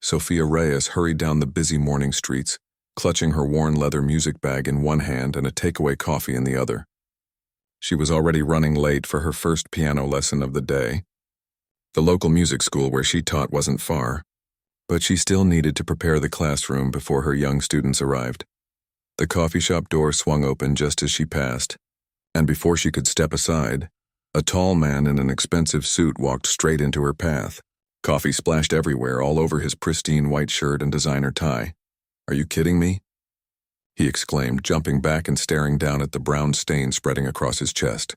Sophia Reyes hurried down the busy morning streets, clutching her worn leather music bag in one hand and a takeaway coffee in the other. She was already running late for her first piano lesson of the day. The local music school where she taught wasn't far, but she still needed to prepare the classroom before her young students arrived. The coffee shop door swung open just as she passed, and before she could step aside, a tall man in an expensive suit walked straight into her path. Coffee splashed everywhere, all over his pristine white shirt and designer tie. "Are you kidding me?" he exclaimed, jumping back and staring down at the brown stain spreading across his chest.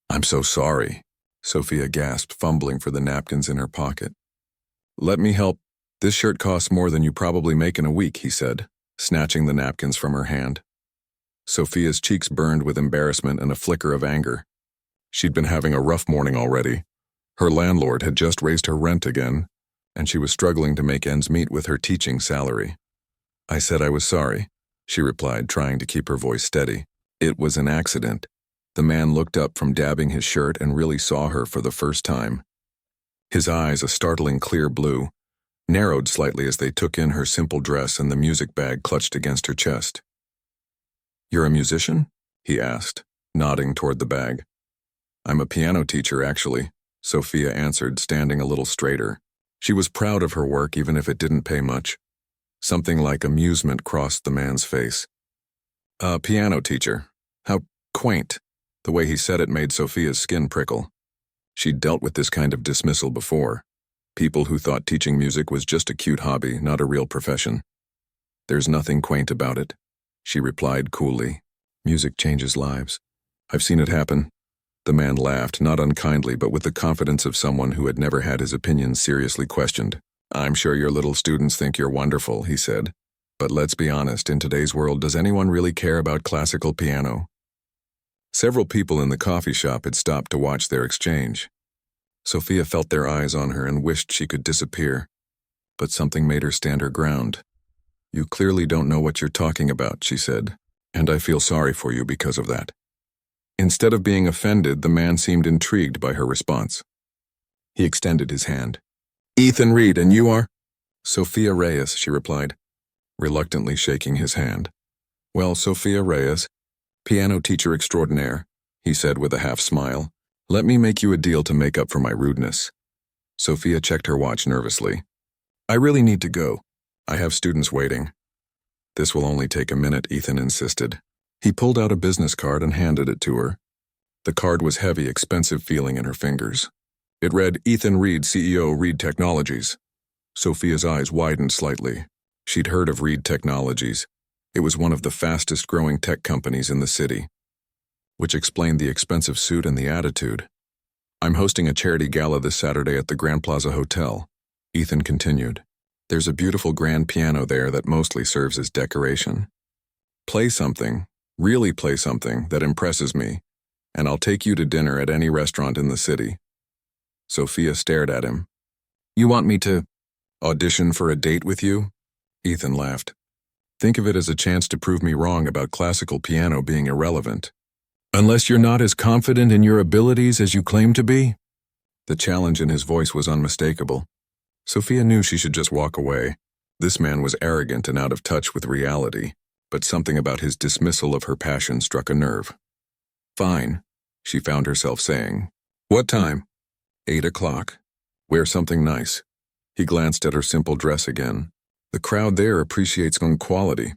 "I'm so sorry," Sophia gasped, fumbling for the napkins in her pocket. "Let me help. This shirt costs more than you probably make in a week," he said, snatching the napkins from her hand. Sophia's cheeks burned with embarrassment and a flicker of anger. She'd been having a rough morning already. Her landlord had just raised her rent again, and she was struggling to make ends meet with her teaching salary. "I said I was sorry," she replied, trying to keep her voice steady. "It was an accident." The man looked up from dabbing his shirt and really saw her for the first time. His eyes, a startling clear blue, narrowed slightly as they took in her simple dress and the music bag clutched against her chest. "You're a musician?" he asked, nodding toward the bag. "I'm a piano teacher, actually," Sophia answered, standing a little straighter. She was proud of her work even if it didn't pay much. Something like amusement crossed the man's face. "A piano teacher. How quaint." The way he said it made Sophia's skin prickle. She'd dealt with this kind of dismissal before. People who thought teaching music was just a cute hobby, not a real profession. "There's nothing quaint about it," she replied coolly. "Music changes lives. I've seen it happen." The man laughed, not unkindly, but with the confidence of someone who had never had his opinions seriously questioned. "I'm sure your little students think you're wonderful," he said. "But let's be honest, in today's world, does anyone really care about classical piano?" Several people in the coffee shop had stopped to watch their exchange. Sophia felt their eyes on her and wished she could disappear, but something made her stand her ground. "You clearly don't know what you're talking about," she said, "and I feel sorry for you because of that." Instead of being offended, the man seemed intrigued by her response. He extended his hand. "Ethan Reed, and you are?" "Sophia Reyes," she replied, reluctantly shaking his hand. "Well, Sophia Reyes, piano teacher extraordinaire," he said with a half smile. "Let me make you a deal to make up for my rudeness." Sophia checked her watch nervously. "I really need to go. I have students waiting." "This will only take a minute," Ethan insisted. He pulled out a business card and handed it to her. The card was heavy, expensive feeling in her fingers. It read, "Ethan Reed, CEO, Reed Technologies." Sophia's eyes widened slightly. She'd heard of Reed Technologies. It was one of the fastest-growing tech companies in the city, which explained the expensive suit and the attitude. "I'm hosting a charity gala this Saturday at the Grand Plaza Hotel," Ethan continued. "There's a beautiful grand piano there that mostly serves as decoration. Play something, really play something, that impresses me, and I'll take you to dinner at any restaurant in the city." Sophia stared at him. "You want me to audition for a date with you?" Ethan laughed. "Think of it as a chance to prove me wrong about classical piano being irrelevant. Unless you're not as confident in your abilities as you claim to be." The challenge in his voice was unmistakable. Sophia knew she should just walk away. This man was arrogant and out of touch with reality, but something about his dismissal of her passion struck a nerve. "Fine," she found herself saying. "What time?" 8 o'clock. "Wear something nice." He glanced at her simple dress again. "The crowd there appreciates own quality."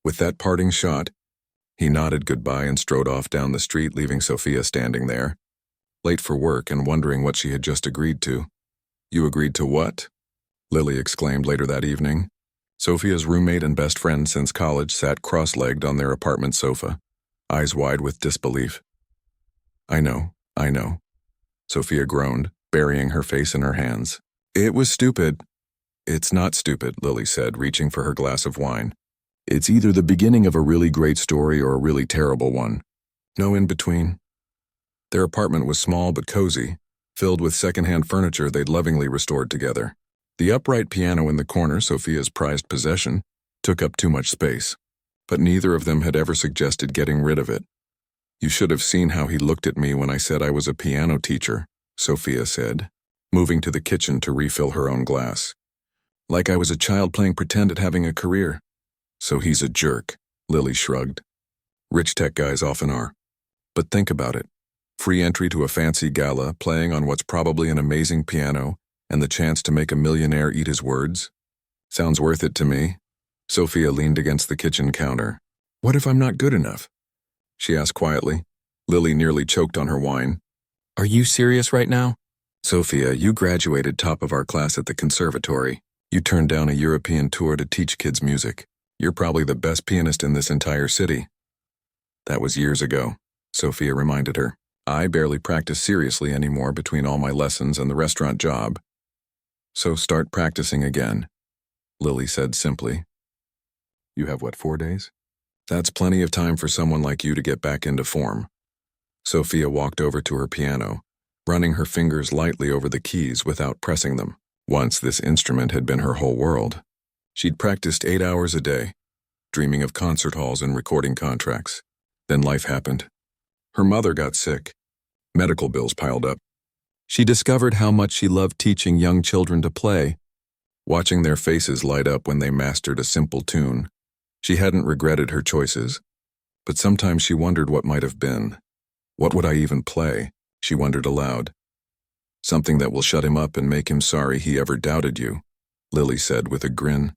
With that parting shot, he nodded goodbye and strode off down the street, leaving Sophia standing there, late for work and wondering what she had just agreed to. "You agreed to what?" Lily exclaimed later that evening. Sophia's roommate and best friend since college sat cross-legged on their apartment sofa, eyes wide with disbelief. I know," Sophia groaned, burying her face in her hands. "It was stupid." "It's not stupid," Lily said, reaching for her glass of wine. "It's either the beginning of a really great story or a really terrible one. No in between." Their apartment was small but cozy, filled with secondhand furniture they'd lovingly restored together. The upright piano in the corner, Sophia's prized possession, took up too much space, but neither of them had ever suggested getting rid of it. "You should have seen how he looked at me when I said I was a piano teacher," Sophia said, moving to the kitchen to refill her own glass. Like I was a child playing pretend at having a career. So he's a jerk, Lily shrugged. Rich tech guys often are. But think about it. Free entry to a fancy gala, playing on what's probably an amazing piano, and the chance to make a millionaire eat his words? Sounds worth it to me. Sophia leaned against the kitchen counter. What if I'm not good enough? She asked quietly. Lily nearly choked on her wine. Are you serious right now? Sophia, you graduated top of our class at the conservatory. You turned down a European tour to teach kids music. You're probably the best pianist in this entire city. That was years ago, Sophia reminded her. I barely practice seriously anymore between all my lessons and the restaurant job. So start practicing again, Lily said simply. You have what, 4 days? That's plenty of time for someone like you to get back into form. Sophia walked over to her piano, running her fingers lightly over the keys without pressing them. Once this instrument had been her whole world. She'd practiced 8 hours a day, dreaming of concert halls and recording contracts. Then life happened. Her mother got sick. Medical bills piled up. She discovered how much she loved teaching young children to play, watching their faces light up when they mastered a simple tune. She hadn't regretted her choices, but sometimes she wondered what might have been. What would I even play? She wondered aloud. Something that will shut him up and make him sorry he ever doubted you, Lily said with a grin.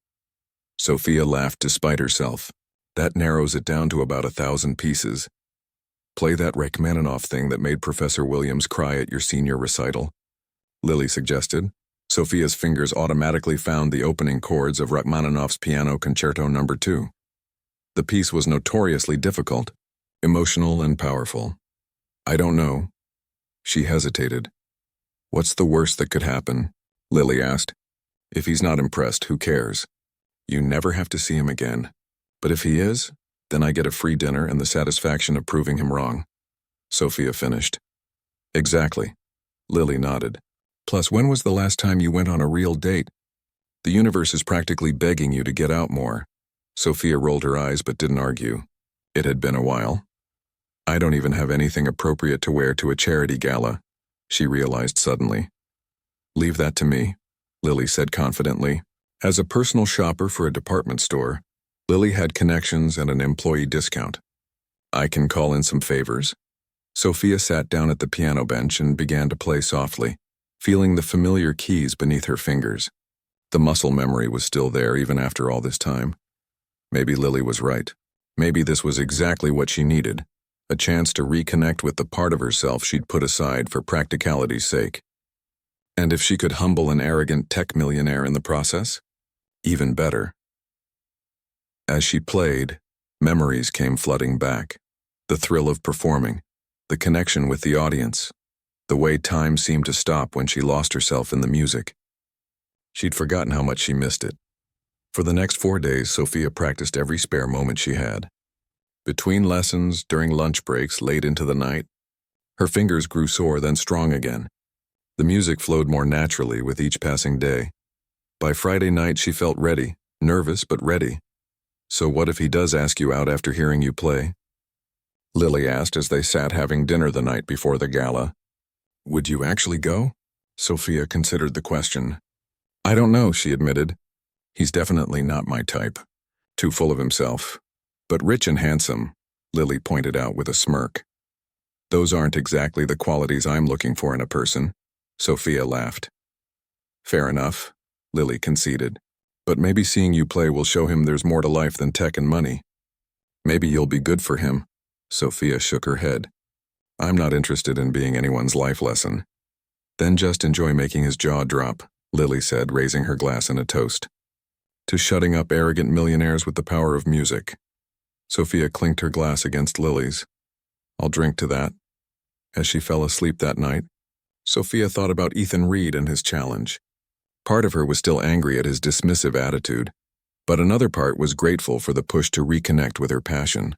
Sophia laughed despite herself. That narrows it down to about 1,000 pieces. Play that Rachmaninoff thing that made Professor Williams cry at your senior recital, Lily suggested. Sophia's fingers automatically found the opening chords of Rachmaninoff's Piano Concerto No. 2. The piece was notoriously difficult, emotional and powerful. I don't know. She hesitated. What's the worst that could happen? Lily asked. If he's not impressed, who cares? You never have to see him again. But if he is, then I get a free dinner and the satisfaction of proving him wrong. Sophia finished. Exactly. Lily nodded. Plus, when was the last time you went on a real date? The universe is practically begging you to get out more. Sophia rolled her eyes but didn't argue. It had been a while. I don't even have anything appropriate to wear to a charity gala, she realized suddenly. Leave that to me, Lily said confidently. As a personal shopper for a department store, Lily had connections and an employee discount. I can call in some favors. Sophia sat down at the piano bench and began to play softly, feeling the familiar keys beneath her fingers. The muscle memory was still there even after all this time. Maybe Lily was right. Maybe this was exactly what she needed, a chance to reconnect with the part of herself she'd put aside for practicality's sake. And if she could humble an arrogant tech millionaire in the process, even better. As she played, memories came flooding back. The thrill of performing, the connection with the audience, the way time seemed to stop when she lost herself in the music. She'd forgotten how much she missed it. For the next 4 days, Sophia practiced every spare moment she had. Between lessons, during lunch breaks, late into the night, her fingers grew sore then strong again. The music flowed more naturally with each passing day. By Friday night, she felt ready, nervous but ready. So what if he does ask you out after hearing you play? Lily asked as they sat having dinner the night before the gala. Would you actually go? Sophia considered the question. I don't know, she admitted. He's definitely not my type. Too full of himself. But rich and handsome, Lily pointed out with a smirk. Those aren't exactly the qualities I'm looking for in a person, Sophia laughed. Fair enough, Lily conceded. But maybe seeing you play will show him there's more to life than tech and money. Maybe you'll be good for him, Sophia shook her head. I'm not interested in being anyone's life lesson. Then just enjoy making his jaw drop, Lily said, raising her glass in a toast. To shutting up arrogant millionaires with the power of music. Sophia clinked her glass against Lily's. I'll drink to that. As she fell asleep that night, Sophia thought about Ethan Reed and his challenge. Part of her was still angry at his dismissive attitude, but another part was grateful for the push to reconnect with her passion.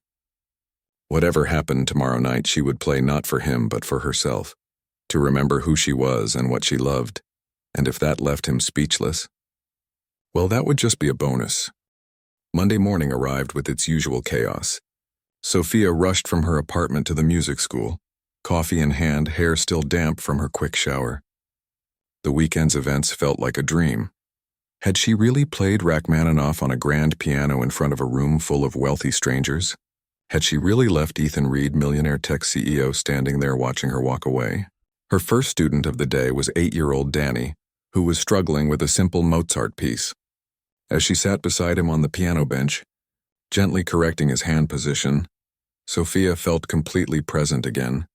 Whatever happened tomorrow night, she would play not for him but for herself, to remember who she was and what she loved, and if that left him speechless, well, that would just be a bonus. Monday morning arrived with its usual chaos. Sophia rushed from her apartment to the music school, coffee in hand, hair still damp from her quick shower. The weekend's events felt like a dream. Had she really played Rachmaninoff on a grand piano in front of a room full of wealthy strangers? Had she really left Ethan Reed, millionaire tech CEO, standing there watching her walk away? Her first student of the day was 8-year-old Danny, who was struggling with a simple Mozart piece. As she sat beside him on the piano bench, gently correcting his hand position, Sophia felt completely present again,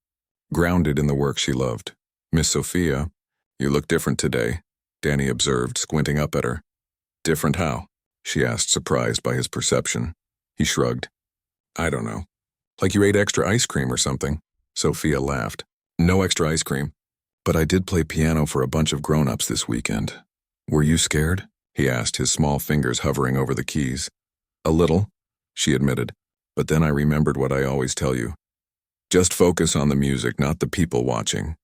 grounded in the work she loved. "Miss Sophia, you look different today," Danny observed, squinting up at her. "Different how?" she asked, surprised by his perception. He shrugged. "I don't know. Like you ate extra ice cream or something." Sophia laughed. "No extra ice cream. But I did play piano for a bunch of grown-ups this weekend." "Were you scared?" he asked, his small fingers hovering over the keys. "A little," she admitted. "But then I remembered what I always tell you. Just focus on the music, not the people watching,"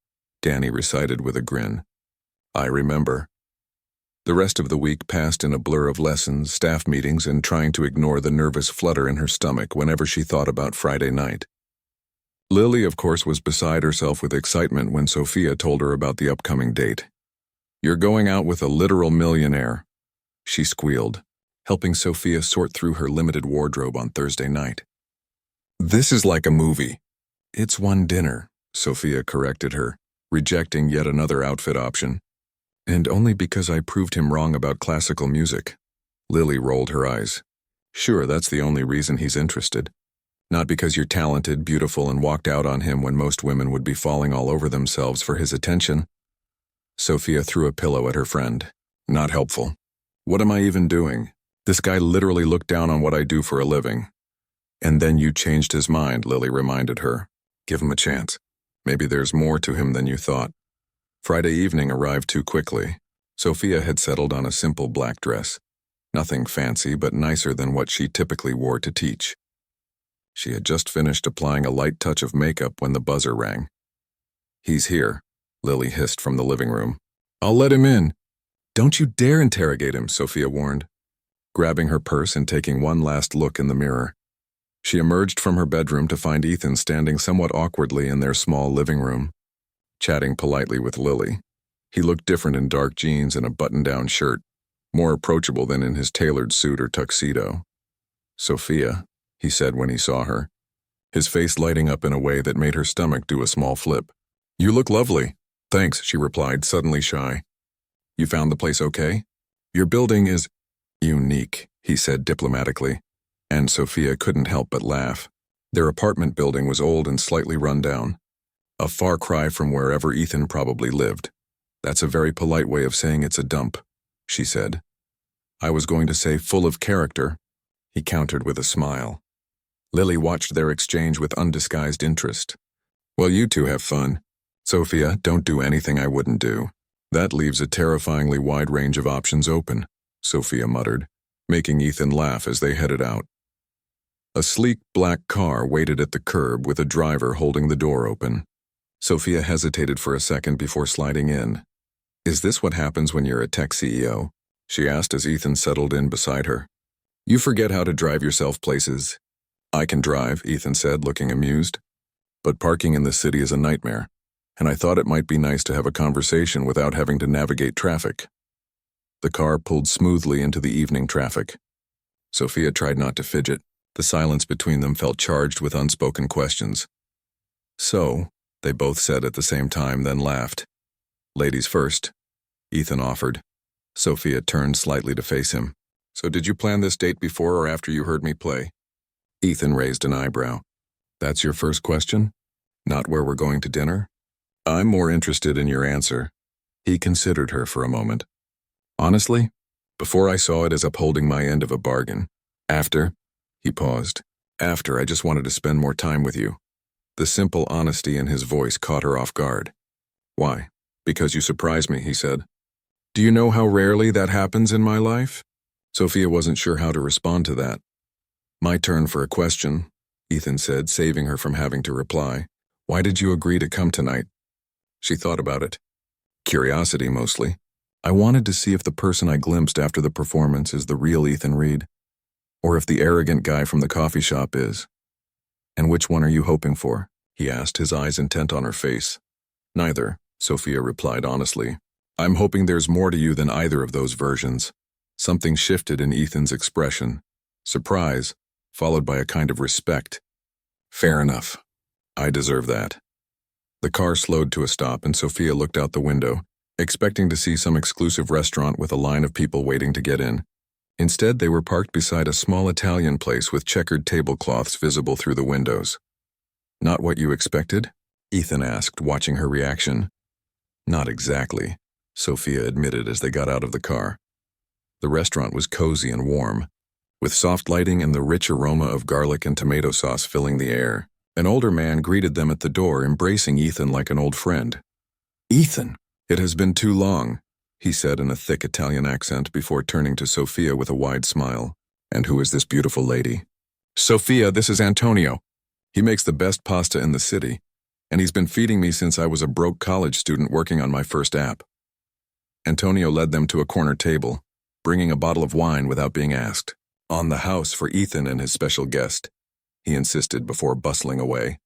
Danny recited with a grin. "I remember." The rest of the week passed in a blur of lessons, staff meetings, and trying to ignore the nervous flutter in her stomach whenever she thought about Friday night. Lily, of course, was beside herself with excitement when Sophia told her about the upcoming date. "You're going out with a literal millionaire," she squealed, helping Sophia sort through her limited wardrobe on Thursday night. "This is like a movie." "It's one dinner," Sophia corrected her, rejecting yet another outfit option. "And only because I proved him wrong about classical music." Lily rolled her eyes. "Sure, that's the only reason he's interested. Not because you're talented, beautiful, and walked out on him when most women would be falling all over themselves for his attention." Sophia threw a pillow at her friend. "Not helpful. What am I even doing? This guy literally looked down on what I do for a living." "And then you changed his mind," Lily reminded her. "Give him a chance. Maybe there's more to him than you thought." Friday evening arrived too quickly. Sophia had settled on a simple black dress. Nothing fancy, but nicer than what she typically wore to teach. She had just finished applying a light touch of makeup when the buzzer rang. "He's here," Lily hissed from the living room. "I'll let him in." "Don't you dare interrogate him," Sophia warned, grabbing her purse and taking one last look in the mirror. She emerged from her bedroom to find Ethan standing somewhat awkwardly in their small living room, chatting politely with Lily. He looked different in dark jeans and a button-down shirt, more approachable than in his tailored suit or tuxedo. "Sophia," he said when he saw her, his face lighting up in a way that made her stomach do a small flip. "You look lovely." "Thanks," she replied, suddenly shy. "You found the place okay?" "Your building is unique," he said diplomatically, and Sophia couldn't help but laugh. Their apartment building was old and slightly run down, a far cry from wherever Ethan probably lived. "That's a very polite way of saying it's a dump," she said. "I was going to say full of character," he countered with a smile. Lily watched their exchange with undisguised interest. "Well, you two have fun. Sophia, don't do anything I wouldn't do." "That leaves a terrifyingly wide range of options open," Sophia muttered, making Ethan laugh as they headed out. A sleek black car waited at the curb with a driver holding the door open. Sophia hesitated for a second before sliding in. "Is this what happens when you're a tech CEO?" she asked as Ethan settled in beside her. "You forget how to drive yourself places." "I can drive," Ethan said, looking amused. "But parking in the city is a nightmare, and I thought it might be nice to have a conversation without having to navigate traffic." The car pulled smoothly into the evening traffic. Sophia tried not to fidget. The silence between them felt charged with unspoken questions. "So," they both said at the same time, then laughed. "Ladies first," Ethan offered. Sophia turned slightly to face him. "So did you plan this date before or after you heard me play?" Ethan raised an eyebrow. "That's your first question? Not where we're going to dinner?" "I'm more interested in your answer." He considered her for a moment. "Honestly, before I saw it as upholding my end of a bargain. After," he paused, "after I just wanted to spend more time with you." The simple honesty in his voice caught her off guard. "Why?" "Because you surprise me," he said. "Do you know how rarely that happens in my life?" Sophia wasn't sure how to respond to that. "My turn for a question," Ethan said, saving her from having to reply. "Why did you agree to come tonight?" She thought about it. "Curiosity, mostly. I wanted to see if the person I glimpsed after the performance is the real Ethan Reed, or if the arrogant guy from the coffee shop is." "And which one are you hoping for?" he asked, his eyes intent on her face. "Neither," Sophia replied honestly. "I'm hoping there's more to you than either of those versions." Something shifted in Ethan's expression. Surprise, followed by a kind of respect. Fair enough. I deserve that. The car slowed to a stop and Sophia looked out the window, expecting to see some exclusive restaurant with a line of people waiting to get in. Instead, they were parked beside a small Italian place with checkered tablecloths visible through the windows. Not what you expected? Ethan asked, watching her reaction. Not exactly, Sophia admitted as they got out of the car. The restaurant was cozy and warm, with soft lighting and the rich aroma of garlic and tomato sauce filling the air. An older man greeted them at the door, embracing Ethan like an old friend. Ethan, it has been too long, he said in a thick Italian accent before turning to Sophia with a wide smile. And who is this beautiful lady? Sophia, this is Antonio. He makes the best pasta in the city, and he's been feeding me since I was a broke college student working on my first app. Antonio led them to a corner table, bringing a bottle of wine without being asked. On the house for Ethan and his special guest, he insisted before bustling away.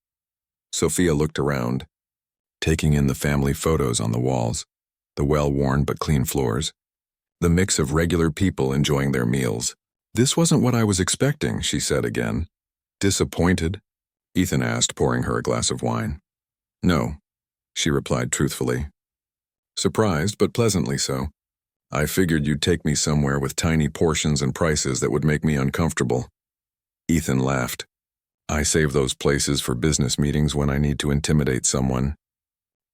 Sophia looked around, taking in the family photos on the walls, the well-worn but clean floors, the mix of regular people enjoying their meals. This wasn't what I was expecting, she said again. Disappointed? Ethan asked, pouring her a glass of wine. No, she replied truthfully. Surprised, but pleasantly so. I figured you'd take me somewhere with tiny portions and prices that would make me uncomfortable. Ethan laughed. I save those places for business meetings when I need to intimidate someone.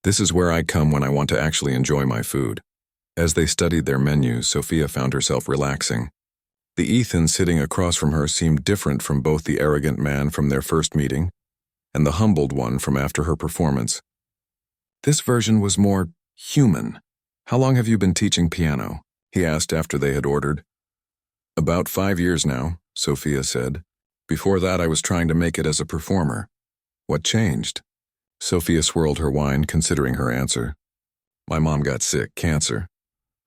This is where I come when I want to actually enjoy my food. As they studied their menus, Sophia found herself relaxing. The Ethan sitting across from her seemed different from both the arrogant man from their first meeting and the humbled one from after her performance. This version was more human. How long have you been teaching piano? He asked after they had ordered. About 5 years now, Sophia said. Before that, I was trying to make it as a performer. What changed? Sophia swirled her wine, considering her answer. My mom got sick, cancer.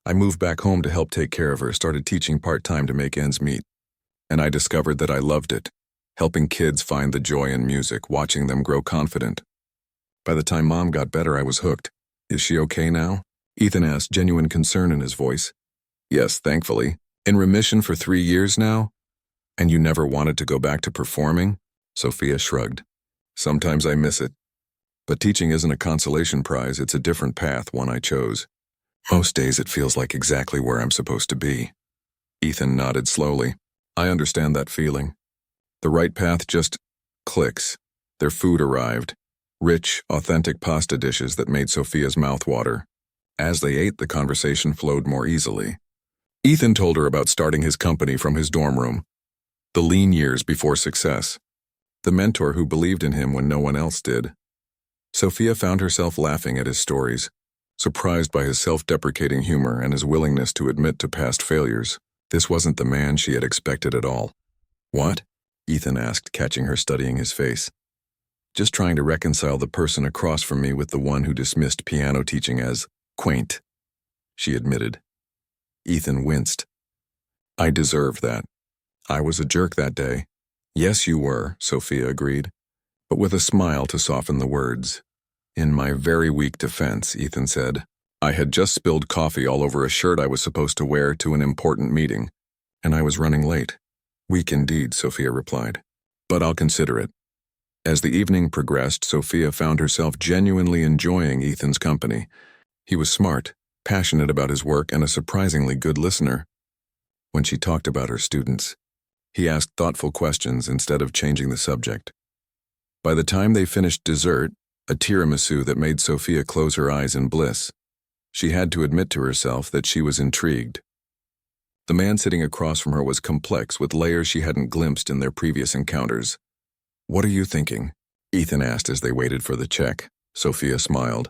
I moved back home to help take care of her, started teaching part-time to make ends meet. And I discovered that I loved it, helping kids find the joy in music, watching them grow confident. By the time Mom got better, I was hooked. Is she okay now? Ethan asked, genuine concern in his voice. Yes, thankfully. In remission for 3 years now? And you never wanted to go back to performing? Sophia shrugged. Sometimes I miss it. But teaching isn't a consolation prize, it's a different path, one I chose. Most days it feels like exactly where I'm supposed to be. Ethan nodded slowly. I understand that feeling. The right path just clicks. Their food arrived. Rich, authentic pasta dishes that made Sophia's mouth water. As they ate, the conversation flowed more easily. Ethan told her about starting his company from his dorm room. The lean years before success. The mentor who believed in him when no one else did. Sophia found herself laughing at his stories, surprised by his self-deprecating humor and his willingness to admit to past failures. This wasn't the man she had expected at all. What? Ethan asked, catching her studying his face. Just trying to reconcile the person across from me with the one who dismissed piano teaching as quaint, she admitted. Ethan winced. I deserve that. I was a jerk that day. Yes, you were, Sophia agreed, but with a smile to soften the words. In my very weak defense, Ethan said, I had just spilled coffee all over a shirt I was supposed to wear to an important meeting, and I was running late. Weak indeed, Sophia replied, but I'll consider it. As the evening progressed, Sophia found herself genuinely enjoying Ethan's company. He was smart, passionate about his work, and a surprisingly good listener. When she talked about her students, he asked thoughtful questions instead of changing the subject. By the time they finished dessert, a tiramisu that made Sophia close her eyes in bliss, she had to admit to herself that she was intrigued. The man sitting across from her was complex with layers she hadn't glimpsed in their previous encounters. What are you thinking? Ethan asked as they waited for the check. Sophia smiled.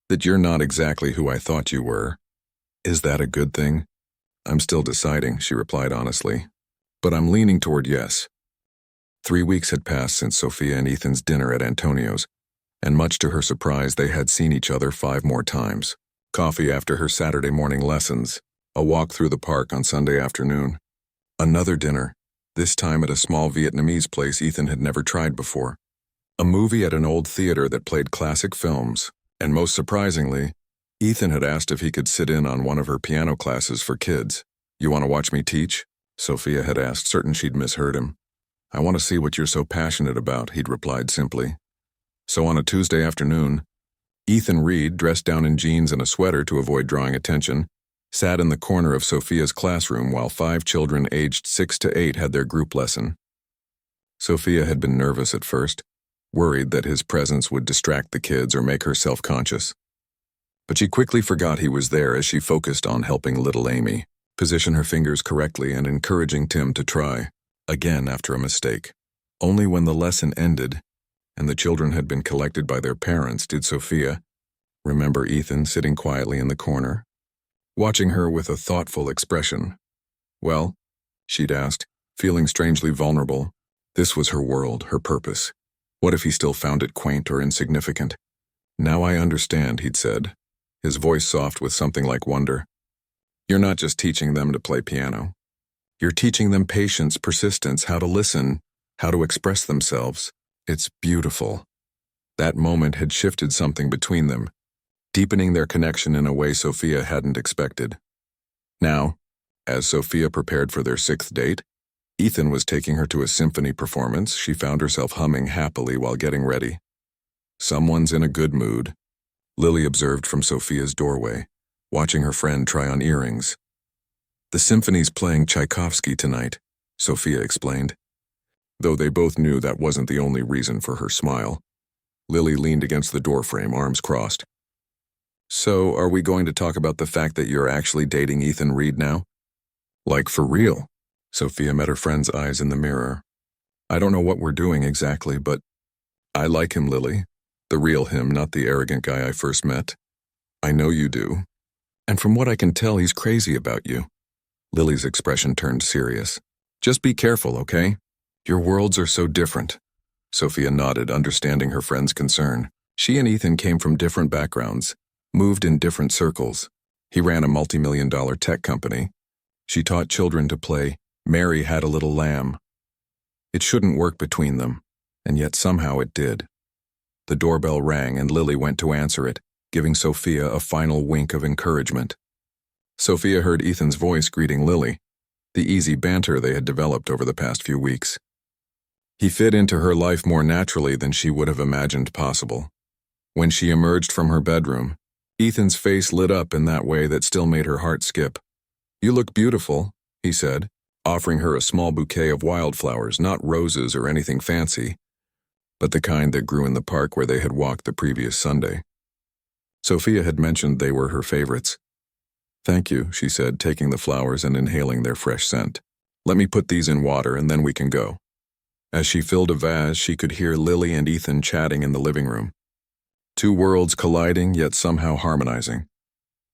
That you're not exactly who I thought you were. Is that a good thing? I'm still deciding, she replied honestly. But I'm leaning toward yes. 3 weeks had passed since Sophia and Ethan's dinner at Antonio's, and much to her surprise, they had seen each other 5 more times. Coffee after her Saturday morning lessons, a walk through the park on Sunday afternoon. Another dinner, this time at a small Vietnamese place Ethan had never tried before. A movie at an old theater that played classic films, and most surprisingly, Ethan had asked if he could sit in on one of her piano classes for kids. You want to watch me teach? Sophia had asked, certain she'd misheard him. I want to see what you're so passionate about, he'd replied simply. So on a Tuesday afternoon, Ethan Reed, dressed down in jeans and a sweater to avoid drawing attention, sat in the corner of Sophia's classroom while 5 children aged 6 to 8 had their group lesson. Sophia had been nervous at first, worried that his presence would distract the kids or make her self-conscious. But she quickly forgot he was there as she focused on helping little Amy position her fingers correctly and encouraging Tim to try, again after a mistake. Only when the lesson ended and the children had been collected by their parents did Sophia remember Ethan sitting quietly in the corner, watching her with a thoughtful expression. Well, she'd asked, feeling strangely vulnerable. This was her world, her purpose. What if he still found it quaint or insignificant? Now I understand, he'd said, his voice soft with something like wonder. You're not just teaching them to play piano. You're teaching them patience, persistence, how to listen, how to express themselves. It's beautiful. That moment had shifted something between them, deepening their connection in a way Sophia hadn't expected. Now, as Sophia prepared for their 6th date, Ethan was taking her to a symphony performance. She found herself humming happily while getting ready. Someone's in a good mood, Lily observed from Sophia's doorway, watching her friend try on earrings. The symphony's playing Tchaikovsky tonight, Sophia explained. Though they both knew that wasn't the only reason for her smile. Lily leaned against the doorframe, arms crossed. So, are we going to talk about the fact that you're actually dating Ethan Reed now? Like for real? Sophia met her friend's eyes in the mirror. I don't know what we're doing exactly, but I like him, Lily. The real him, not the arrogant guy I first met. I know you do. And from what I can tell, he's crazy about you. Lily's expression turned serious. Just be careful, okay? Your worlds are so different. Sophia nodded, understanding her friend's concern. She and Ethan came from different backgrounds, moved in different circles. He ran a multi-million-dollar tech company. She taught children to play Mary Had a Little Lamb. It shouldn't work between them, and yet somehow it did. The doorbell rang and Lily went to answer it, giving Sophia a final wink of encouragement. Sophia heard Ethan's voice greeting Lily, the easy banter they had developed over the past few weeks. He fit into her life more naturally than she would have imagined possible. When she emerged from her bedroom, Ethan's face lit up in that way that still made her heart skip. You look beautiful, he said, offering her a small bouquet of wildflowers, not roses or anything fancy, but the kind that grew in the park where they had walked the previous Sunday. Sophia had mentioned they were her favorites. Thank you, she said, taking the flowers and inhaling their fresh scent. Let me put these in water and then we can go. As she filled a vase, she could hear Lily and Ethan chatting in the living room. 2 worlds colliding, yet somehow harmonizing.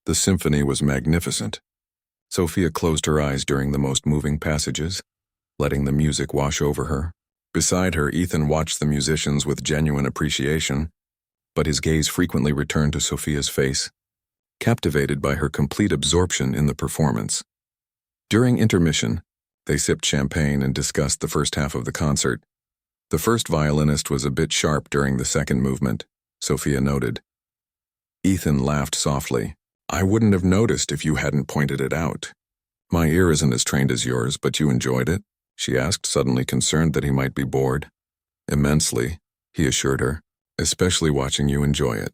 The symphony was magnificent. Sophia closed her eyes during the most moving passages, letting the music wash over her. Beside her, Ethan watched the musicians with genuine appreciation, but his gaze frequently returned to Sophia's face, captivated by her complete absorption in the performance. During intermission, they sipped champagne and discussed the first half of the concert. The first violinist was a bit sharp during the second movement, Sophia noted. Ethan laughed softly. I wouldn't have noticed if you hadn't pointed it out. My ear isn't as trained as yours, but you enjoyed it? She asked, suddenly concerned that he might be bored. Immensely, he assured her, especially watching you enjoy it.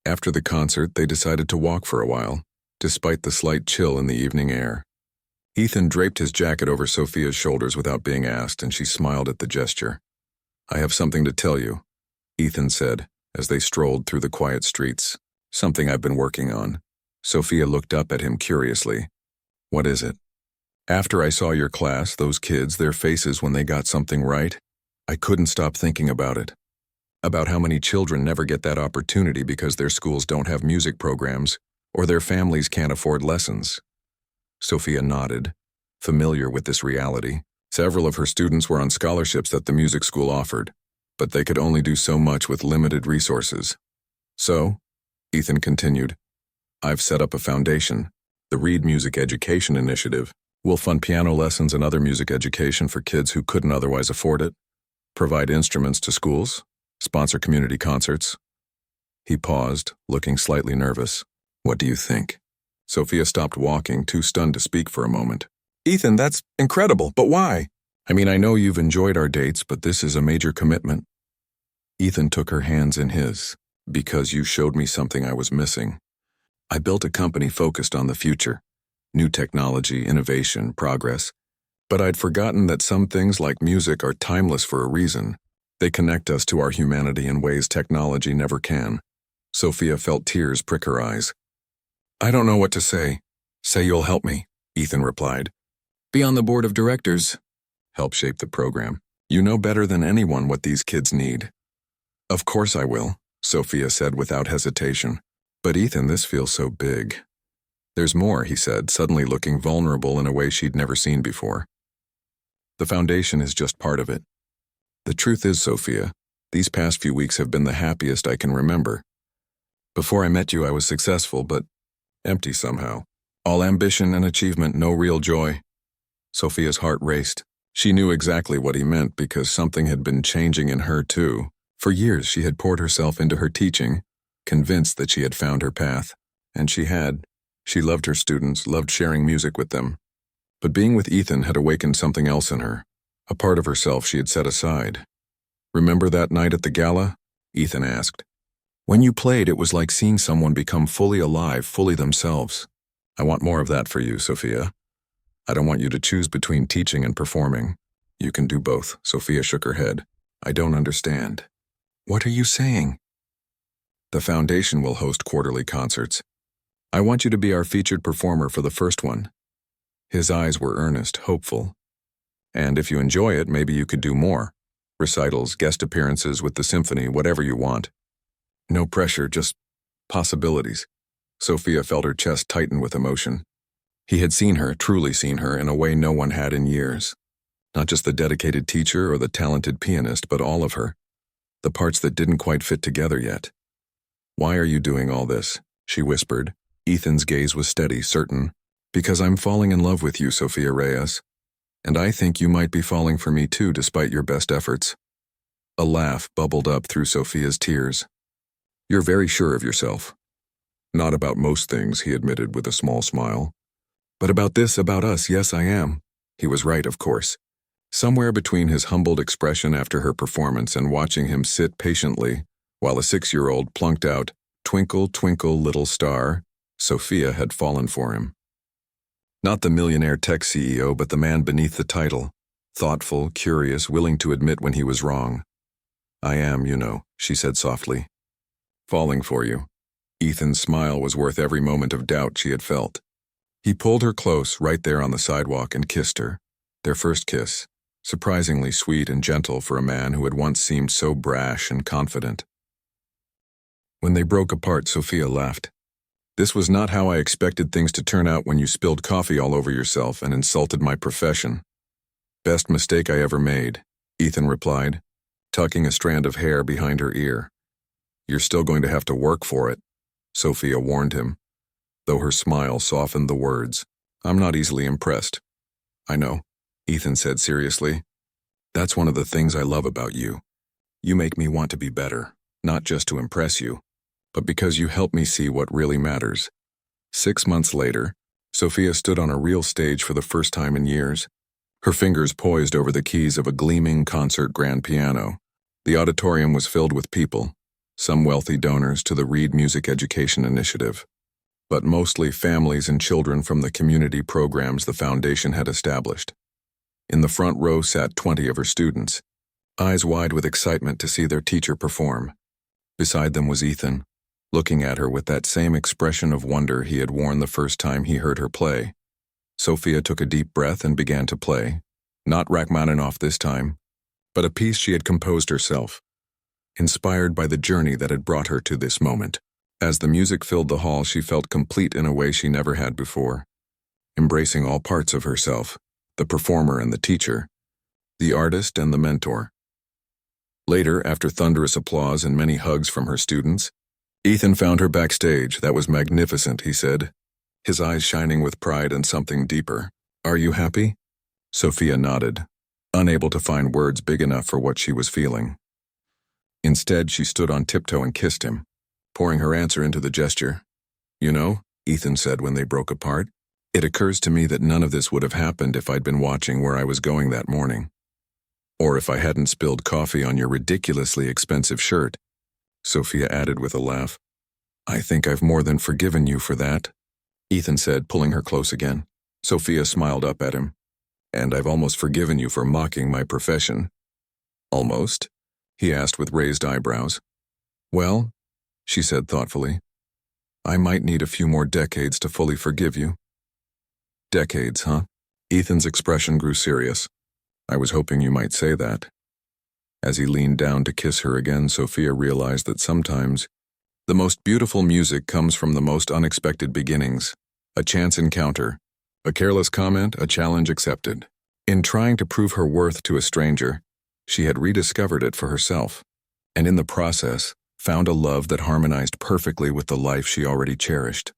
After the concert, they decided to walk for a while, despite the slight chill in the evening air. Ethan draped his jacket over Sophia's shoulders without being asked, and she smiled at the gesture. I have something to tell you, Ethan said, as they strolled through the quiet streets. Something I've been working on. Sophia looked up at him curiously. What is it? After I saw your class, those kids, their faces when they got something right, I couldn't stop thinking about it. About how many children never get that opportunity because their schools don't have music programs or their families can't afford lessons. Sophia nodded, familiar with this reality. Several of her students were on scholarships that the music school offered, but they could only do so much with limited resources. So, Ethan continued, I've set up a foundation, the Reed Music Education Initiative. We'll fund piano lessons and other music education for kids who couldn't otherwise afford it, provide instruments to schools, sponsor community concerts. He paused, looking slightly nervous. What do you think? Sophia stopped walking, too stunned to speak for a moment. Ethan, that's incredible, but why? I mean, I know you've enjoyed our dates, but this is a major commitment. Ethan took her hands in his. Because you showed me something I was missing. I built a company focused on the future. New technology, innovation, progress. But I'd forgotten that some things like music are timeless for a reason. They connect us to our humanity in ways technology never can. Sophia felt tears prick her eyes. I don't know what to say. Say you'll help me, Ethan replied. Be on the board of directors. Help shape the program. You know better than anyone what these kids need. Of course I will, Sophia said without hesitation. But Ethan, this feels so big. There's more, he said, suddenly looking vulnerable in a way she'd never seen before. The foundation is just part of it. The truth is, Sophia, these past few weeks have been the happiest I can remember. Before I met you, I was successful, but empty somehow. All ambition and achievement, no real joy. Sophia's heart raced. She knew exactly what he meant because something had been changing in her too. For years, she had poured herself into her teaching, convinced that she had found her path. And she had. She loved her students, loved sharing music with them. But being with Ethan had awakened something else in her, a part of herself she had set aside. Remember that night at the gala? Ethan asked. When you played, it was like seeing someone become fully alive, fully themselves. I want more of that for you, Sophia. I don't want you to choose between teaching and performing. You can do both. Sophia shook her head. I don't understand. What are you saying? The foundation will host quarterly concerts. I want you to be our featured performer for the first one. His eyes were earnest, hopeful. And if you enjoy it, maybe you could do more. Recitals, guest appearances with the symphony, whatever you want. No pressure, just possibilities. Sophia felt her chest tighten with emotion. He had seen her, truly seen her, in a way no one had in years. Not just the dedicated teacher or the talented pianist, but all of her. The parts that didn't quite fit together yet. Why are you doing all this? She whispered. Ethan's gaze was steady, certain. Because I'm falling in love with you, Sophia Reyes. And I think you might be falling for me too, despite your best efforts. A laugh bubbled up through Sophia's tears. You're very sure of yourself. Not about most things, he admitted with a small smile. But about this, about us, yes, I am. He was right, of course. Somewhere between his humbled expression after her performance and watching him sit patiently, while a 6-year-old plunked out, Twinkle, twinkle, little star, Sophia had fallen for him. Not the millionaire tech CEO, but the man beneath the title. Thoughtful, curious, willing to admit when he was wrong. I am, you know, she said softly. Falling for you. Ethan's smile was worth every moment of doubt she had felt. He pulled her close right there on the sidewalk and kissed her. Their first kiss, surprisingly sweet and gentle for a man who had once seemed so brash and confident. When they broke apart, Sophia laughed. This was not how I expected things to turn out when you spilled coffee all over yourself and insulted my profession. Best mistake I ever made, Ethan replied, tucking a strand of hair behind her ear. You're still going to have to work for it, Sophia warned him, though her smile softened the words. I'm not easily impressed. I know, Ethan said seriously. That's one of the things I love about you. You make me want to be better, not just to impress you, but because you help me see what really matters. 6 months later, Sophia stood on a real stage for the first time in years, her fingers poised over the keys of a gleaming concert grand piano. The auditorium was filled with people, some wealthy donors to the Reed Music Education Initiative, but mostly families and children from the community programs the foundation had established. In the front row sat 20 of her students, eyes wide with excitement to see their teacher perform. Beside them was Ethan, looking at her with that same expression of wonder he had worn the first time he heard her play. Sophia took a deep breath and began to play, not Rachmaninoff this time, but a piece she had composed herself, inspired by the journey that had brought her to this moment. As the music filled the hall, she felt complete in a way she never had before, embracing all parts of herself, the performer and the teacher, the artist and the mentor. Later, after thunderous applause and many hugs from her students, Ethan found her backstage. That was magnificent, he said, his eyes shining with pride and something deeper. Are you happy? Sophia nodded, unable to find words big enough for what she was feeling. Instead, she stood on tiptoe and kissed him, pouring her answer into the gesture. You know, Ethan said when they broke apart. It occurs to me that none of this would have happened if I'd been watching where I was going that morning. Or if I hadn't spilled coffee on your ridiculously expensive shirt, Sophia added with a laugh. I think I've more than forgiven you for that, Ethan said, pulling her close again. Sophia smiled up at him. And I've almost forgiven you for mocking my profession. Almost? He asked with raised eyebrows. Well, she said thoughtfully, I might need a few more decades to fully forgive you. Decades, huh? Ethan's expression grew serious. I was hoping you might say that. As he leaned down to kiss her again, Sophia realized that sometimes the most beautiful music comes from the most unexpected beginnings. A chance encounter, a careless comment, a challenge accepted. In trying to prove her worth to a stranger, she had rediscovered it for herself, and in the process, found a love that harmonized perfectly with the life she already cherished.